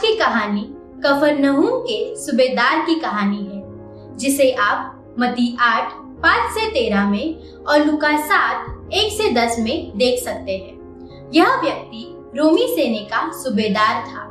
की कहानी कफरनहूम के सूबेदार की कहानी है, जिसे आप मत्ती 8:5-13 में और लूका 7:1-10 में देख सकते हैं। यह व्यक्ति रोमी सेना का सूबेदार था,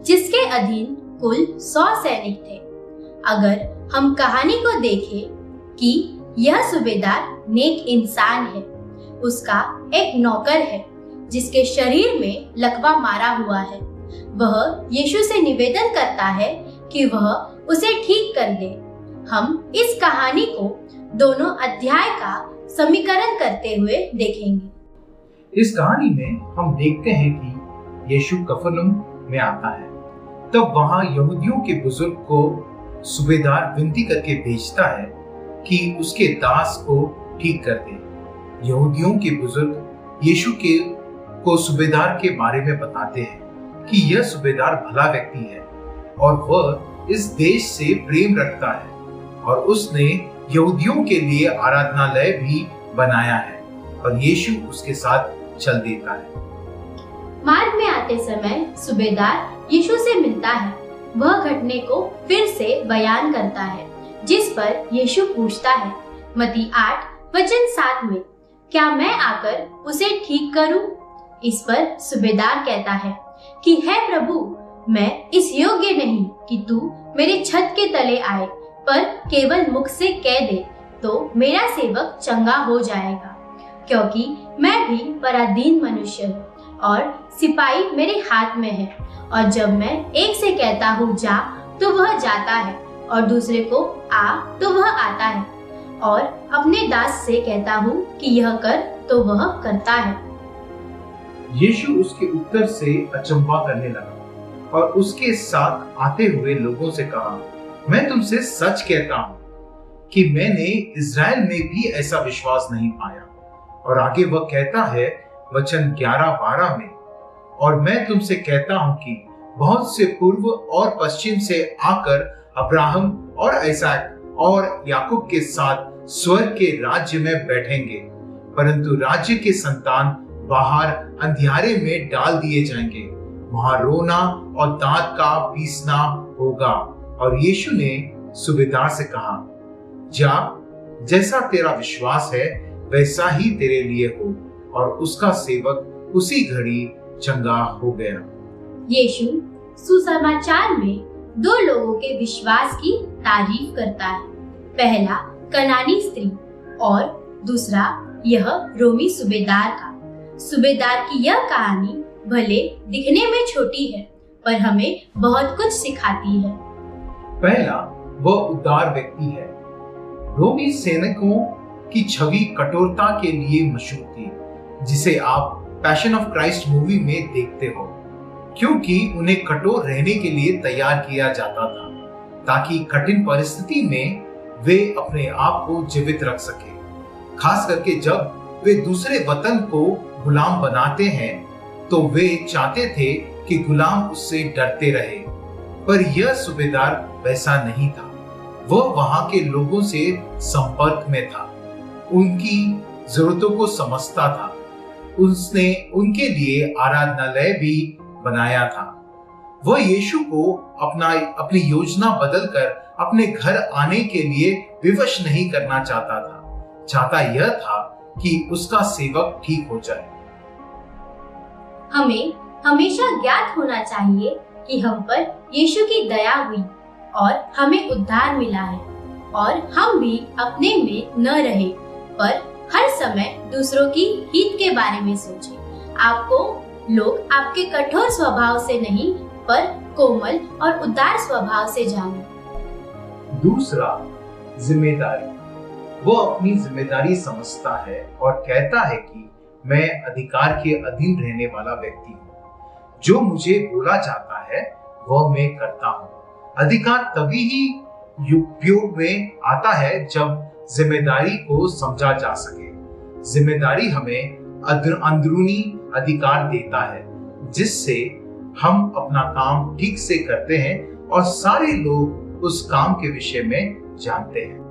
जिसके अधीन कुल 100 सैनिक थे। अगर हम कहानी को देखें कि यह सूबेदार नेक इंसान है, उसका एक नौकर है जिसके शरीर में लकवा मारा हुआ है। वह यीशु से निवेदन करता है कि वह उसे ठीक कर दे। हम इस कहानी को दोनों अध्याय का समीकरण करते हुए देखेंगे। इस कहानी में हम देखते हैं कि यीशु कफरनहूम में आता है। तब वहां यहूदियों के बुजुर्ग को सूबेदार विनती करके भेजता है कि उसके दास को ठीक कर दे। यहूदियों के बुजुर्ग यीशु को सूबेदार के बारे में बताते हैं कि यह सूबेदार भला व्यक्ति है और वह इस देश से प्रेम रखता है और उसने यहूदियों के लिए आराधनालय भी बनाया है, और यीशु उसके साथ चल देता है। मार्ग में आते समय सूबेदार यीशु से मिलता है। वह घटने को फिर से बयान करता है, जिस पर यीशु पूछता है मत्ती 8:7 में, क्या मैं आकर उसे ठीक करूं? इस पर सूबेदार कहता है कि हे प्रभु, मैं इस योग्य नहीं कि तू मेरे छत के तले आए, पर केवल मुख से कह दे तो मेरा सेवक चंगा हो जाएगा। क्योंकि मैं भी पराधीन मनुष्य हूँ और सिपाही मेरे हाथ में है, और जब मैं एक से कहता हूँ जा तो वह जाता है, और दूसरे को आ तो वह आता है, और अपने दास से कहता हूँ कि यह कर तो वह करता है। यीशु उसके उत्तर से अचंभा करने लगा और उसके साथ आते हुए लोगों से कहा, मैं तुमसे सच कहता हूँ कि मैंने इज़राइल में भी ऐसा विश्वास नहीं पाया। और आगे वह कहता है वचन 11-12 में, और मैं तुमसे कहता हूँ कि बहुत से पूर्व और पश्चिम से आकर अब्राहम और इसहाक और याकूब के साथ स्वर्ग के राज्य में बैठेंगे, परंतु राज्य के संतान बाहर अंधियारे में डाल दिए जाएंगे। वहां रोना और दांत का पीसना होगा। और यीशु ने सूबेदार से कहा, जा, जैसा तेरा विश्वास है वैसा ही तेरे लिए हो। और उसका सेवक उसी घड़ी चंगा हो गया। यीशु सुसमाचार में 2 लोगों के विश्वास की तारीफ करता है। पहला कनानी स्त्री और दूसरा यह रोमी सूबेदार का। सूबेदार की यह कहानी भले दिखने में छोटी है, पर हमें बहुत कुछ सिखाती है। पहला, वह उदार व्यक्ति है। रोमी सैनिकों की छवि कठोरता के लिए मशहूर थी, जिसे आप पैशन ऑफ क्राइस्ट मूवी में देखते हो, क्योंकि उन्हें कठोर रहने के लिए तैयार किया जाता था ताकि कठिन परिस्थिति में वे अपने आप को जीवित रख सके। खास करके जब वे दूसरे वतन को गुलाम बनाते हैं तो वे चाहते थे कि गुलाम उससे डरते रहे। पर यह सूबेदार वैसा नहीं था। वह वहां के लोगों से संपर्क में था, उनकी जरूरतों को समझता था। उसने उनके लिए आराधनालय भी बनाया था। वह यीशु को अपनी योजना बदलकर अपने घर आने के लिए विवश नहीं करना चाहता था। चाहता यह था कि उसका सेवक ठीक हो जाए। हमें हमेशा ज्ञात होना चाहिए कि हम पर यीशु की दया हुई और हमें उद्धार मिला है, और हम भी अपने में न रहे, पर हर समय दूसरों की हित के बारे में सोचें। आपको लोग आपके कठोर स्वभाव से नहीं, पर कोमल और उदार स्वभाव से जाने। दूसरा, जिम्मेदारी। वो अपनी जिम्मेदारी समझता है और कहता है कि मैं अधिकार के अधीन रहने वाला व्यक्ति हूँ। जो मुझे बोला जाता है वह मैं करता हूँ। अधिकार तभी ही उपयोग में आता है जब जिम्मेदारी को समझा जा सके। जिम्मेदारी हमें अंदरूनी अधिकार देता है, जिससे हम अपना काम ठीक से करते हैं और सारे लोग उस काम के विषय में जानते हैं।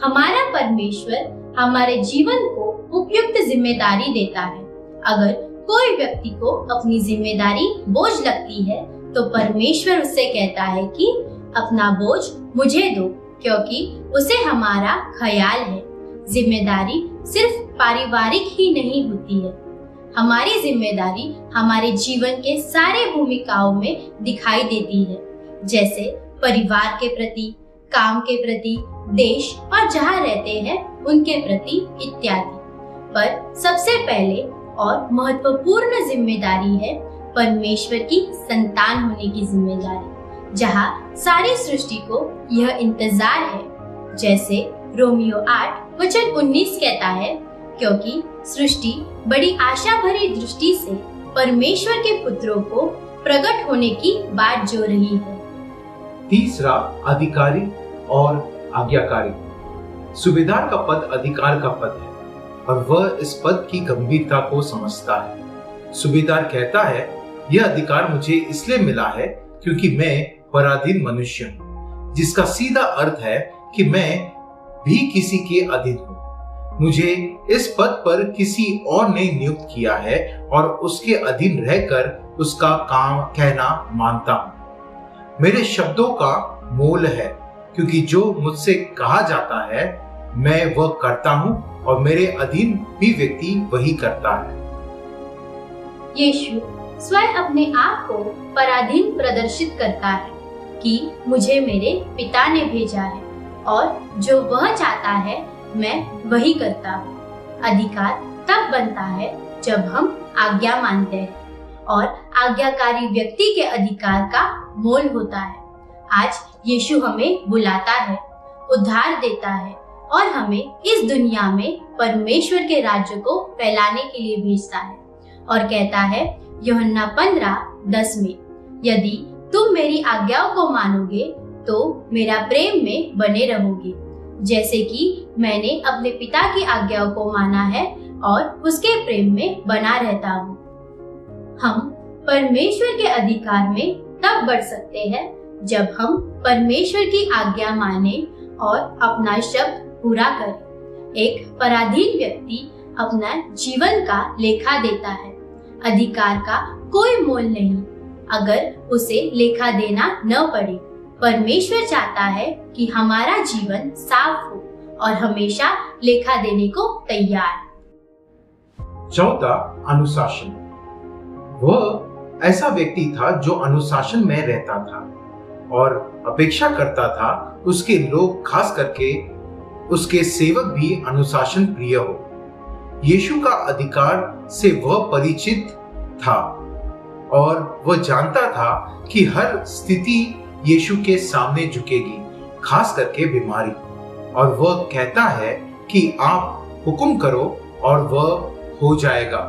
हमारा परमेश्वर हमारे जीवन को उपयुक्त जिम्मेदारी देता है। अगर कोई व्यक्ति को अपनी जिम्मेदारी बोझ लगती है तो परमेश्वर उससे कहता है कि अपना बोझ मुझे दो, क्योंकि उसे हमारा ख्याल है। जिम्मेदारी सिर्फ पारिवारिक ही नहीं होती है, हमारी जिम्मेदारी हमारे जीवन के सारे भूमिकाओं में दिखाई देती है, जैसे परिवार के प्रति, काम के प्रति, देश और जहाँ रहते हैं उनके प्रति इत्यादि। पर सबसे पहले और महत्वपूर्ण जिम्मेदारी है परमेश्वर की संतान होने की जिम्मेदारी, जहाँ सारी सृष्टि को यह इंतजार है, जैसे रोमियो 8:19 कहता है, क्योंकि सृष्टि बड़ी आशा भरी दृष्टि से परमेश्वर के पुत्रों को प्रकट होने की बाट जो रही है। तीसरा, अधिकारी और आज्ञाकारी। सूबेदार का पद अधिकार का पद है और वह इस पद की गंभीरता को समझता है। सूबेदार कहता है, यह अधिकार मुझे इसलिए मिला है क्योंकि मैं पराधीन मनुष्य हूँ, जिसका सीधा अर्थ है कि मैं भी किसी के अधीन हूँ। मुझे इस पद पर किसी और ने नियुक्त किया है और उसके अधीन रहकर उसका काम कहना मानता हूँ। मेरे शब्दों का मोल है, क्योंकि जो मुझसे कहा जाता है मैं वह करता हूँ और मेरे अधीन भी व्यक्ति वही करता है। यीशु स्वयं अपने आप को पराधीन प्रदर्शित करता है कि मुझे मेरे पिता ने भेजा है और जो वह चाहता है मैं वही करता हूँ। अधिकार तब बनता है जब हम आज्ञा मानते हैं और आज्ञाकारी व्यक्ति के अधिकार का मोल होता है। आज यीशु हमें बुलाता है, उद्धार देता है और हमें इस दुनिया में परमेश्वर के राज्य को फैलाने के लिए भेजता है और कहता है यूहन्ना 15:10 में, यदि तुम मेरी आज्ञाओं को मानोगे तो मेरा प्रेम में बने रहोगे, जैसे कि मैंने अपने पिता की आज्ञाओं को माना है और उसके प्रेम में बना रहता हूँ। हम परमेश्वर के अधिकार में तब बढ़ सकते हैं जब हम परमेश्वर की आज्ञा माने और अपना शब्द पूरा करें। एक पराधीन व्यक्ति अपना जीवन का लेखा देता है। अधिकार का कोई मोल नहीं अगर उसे लेखा देना न पड़े। परमेश्वर चाहता है कि हमारा जीवन साफ हो और हमेशा लेखा देने को तैयार। चौथा, अनुशासन। वह ऐसा व्यक्ति था जो अनुशासन में रहता था और अपेक्षा करता था उसके लोग, खास करके उसके सेवक भी अनुशासन प्रिय हो। यीशु का अधिकार से वह परिचित था और वह जानता था कि हर स्थिति यीशु के सामने झुकेगी, खास करके बीमारी, और वह कहता है कि आप हुक्म करो और वह हो जाएगा।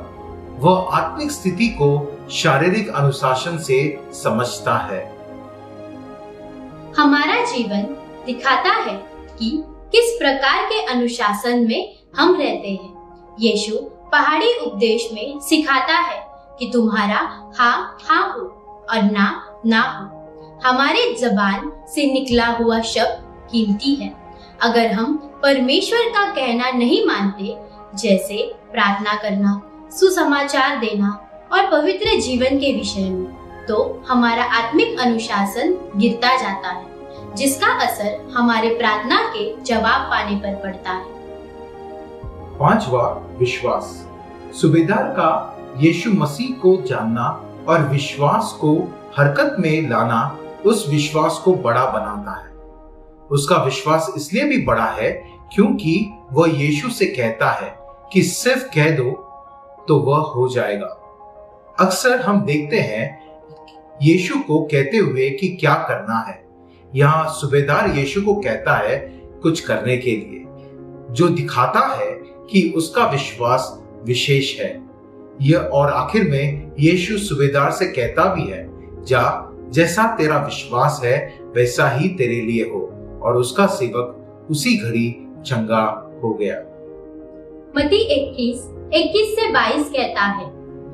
वह आत्मिक स्थिति को शारीरिक अनुशासन से समझता है। हमारा जीवन दिखाता है कि किस प्रकार के अनुशासन में हम रहते हैं। यीशु पहाड़ी उपदेश में सिखाता है कि तुम्हारा हाँ हाँ हो और ना ना हो। हमारे जबान से निकला हुआ शब्द कीमती है। अगर हम परमेश्वर का कहना नहीं मानते, जैसे प्रार्थना करना, सुसमाचार देना और पवित्र जीवन के विषय में, तो हमारा आत्मिक अनुशासन गिरता जाता है, जिसका असर हमारे प्रार्थना के जवाब पाने पर पड़ता है। पांचवा, विश्वास। सूबेदार का यीशु मसीह को जानना और विश्वास को हरकत में लाना उस विश्वास को बड़ा बनाता है। उसका विश्वास इसलिए भी बड़ा है क्योंकि वह यीशु से कहता है कि सिर्फ कह दो तो वह हो जाएगा। अक्सर हम देखते हैं यीशु को कहते हुए कि क्या करना है। यहाँ सूबेदार यीशु को कहता है कुछ करने के लिए, जो दिखाता है कि उसका विश्वास विशेष है। यह और आखिर में यीशु सूबेदार से कहता भी है, जा, जैसा तेरा विश्वास है वैसा ही तेरे लिए हो, और उसका सेवक उसी घड़ी चंगा हो गया। मत्ती 21:21-22 कहता है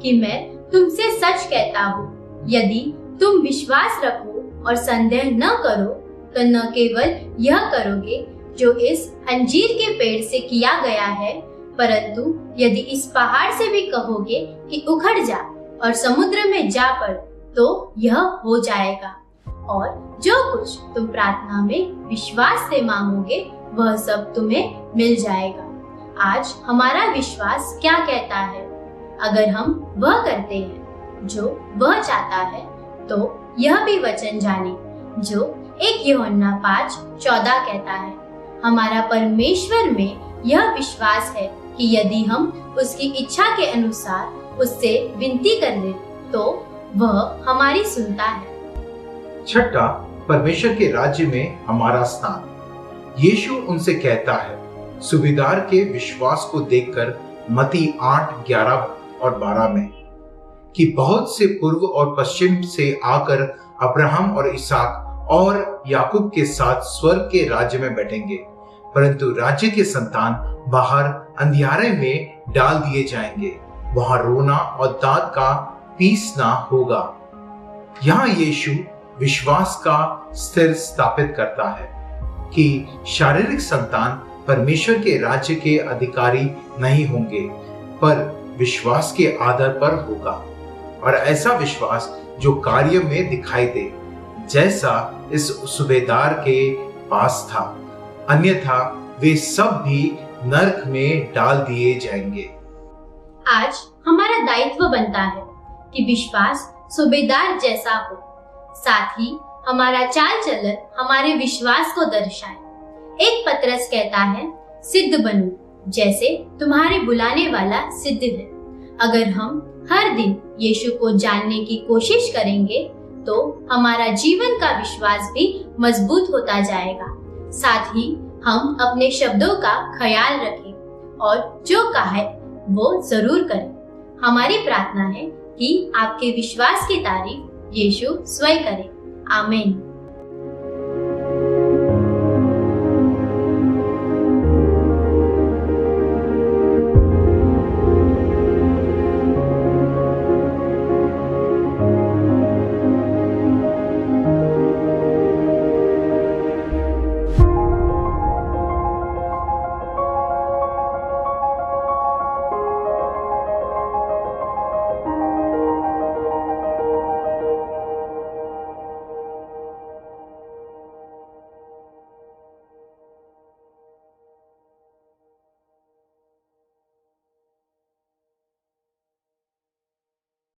कि मैं तुमसे सच कहता हूँ, यदि तुम विश्वास रखो और संदेह न करो तो न केवल यह करोगे जो इस अंजीर के पेड़ से किया गया है, परंतु यदि इस पहाड़ से भी कहोगे कि उखड़ जा और समुद्र में जा पड़ तो यह हो जाएगा, और जो कुछ तुम प्रार्थना में विश्वास से मांगोगे वह सब तुम्हें मिल जाएगा। आज हमारा विश्वास क्या कहता है? अगर हम वह करते हैं जो वह चाहता है, तो यह भी वचन जाने जो 1 यूहन्ना 5:14 कहता है। हमारा परमेश्वर में यह विश्वास है कि यदि हम उसकी इच्छा के अनुसार उससे विनती कर ले तो वह हमारी सुनता है। 6, परमेश्वर के राज्य में हमारा स्थान। यीशु उनसे कहता है, सूबेदार के विश्वास को देखकर मत्ती 8:11 और 12 में, कि बहुत से पूर्व और पश्चिम से आकर अब्राहम और इसहाक और याकूब के साथ स्वर्ग के राज्य में बैठेंगे, परंतु राज्य के संतान बाहर अंधियारे में डाल दिए जाएंगे, वहां रोना और दांत का पीसना होगा। यहाँ यीशु विश्वास का स्थिर स्थापित करता है कि शारीरिक संतान परमेश्वर के राज्य के अधिकारी नहीं होंगे, पर विश्वास के आधार पर होगा, और ऐसा विश्वास जो कार्य में दिखाई दे, जैसा इस सूबेदार के पास था, अन्यथा वे सब भी नरक में डाल दिए जाएंगे। आज हमारा दायित्व बनता है कि विश्वास सूबेदार जैसा हो, साथ ही हमारा चाल चलन हमारे विश्वास को दर्शाए। 1 पतरस कहता है, सिद्ध बनो जैसे तुम्हारे बुलाने वाला सिद्ध है। अगर हम हर दिन यीशु को जानने की कोशिश करेंगे तो हमारा जीवन का विश्वास भी मजबूत होता जाएगा। साथ ही हम अपने शब्दों का ख्याल रखें और जो कहे वो जरूर करें। हमारी प्रार्थना है कि आपके विश्वास की तारीफ यीशु स्वयं करे। आमीन।